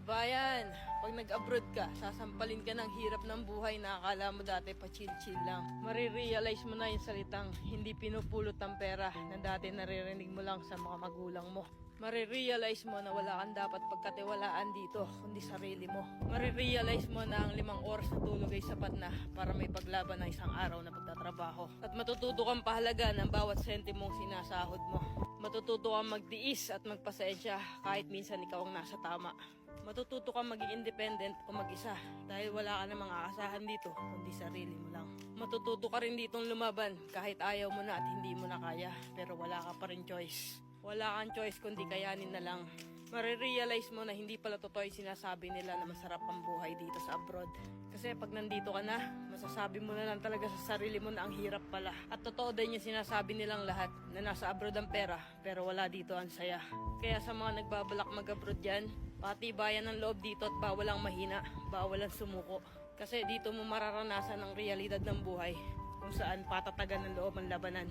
Kabayan, pag nag-abroad ka, sasampalin ka ng hirap ng buhay na akala mo dati pa chill-chill lang. Marirealize mo na yung salitang hindi pinupulot ang pera na dati naririnig mo lang sa mga magulang mo. Marirealize mo na wala kang dapat pagkatiwalaan dito, kundi sarili mo. Marirealize mo na ang 5 oras na tulog ay sapat na para may paglaban ng isang araw na pagtatrabaho. At matututo kang pahalaga ng bawat sentimong sinasahod mo. Matututo kang magtiis at magpasensya kahit minsan ikaw ang nasa tama. Matututo kang maging independent o mag-isa dahil wala ka namang aasahan dito kundi sarili mo lang. Matututo ka rin ditong lumaban kahit ayaw mo na at hindi mo na kaya pero wala ka pa rin choice. Wala kang choice kundi kayanin na lang. Marirealize mo na hindi pala totoo yung sinasabi nila na masarap ang buhay dito sa abroad. Kasi pag nandito ka na, masasabi mo na lang talaga sa sarili mo na ang hirap pala. At totoo din yung sinasabi nilang lahat na nasa abroad ang pera pero wala dito ang saya. Kaya sa mga nagbabalak mag-abroad dyan, patibayan ng loob dito at bawal ang mahina, bawal ang sumuko. Kasi dito mo mararanasan ang realidad ng buhay kung saan patatagan ng loob ang labanan.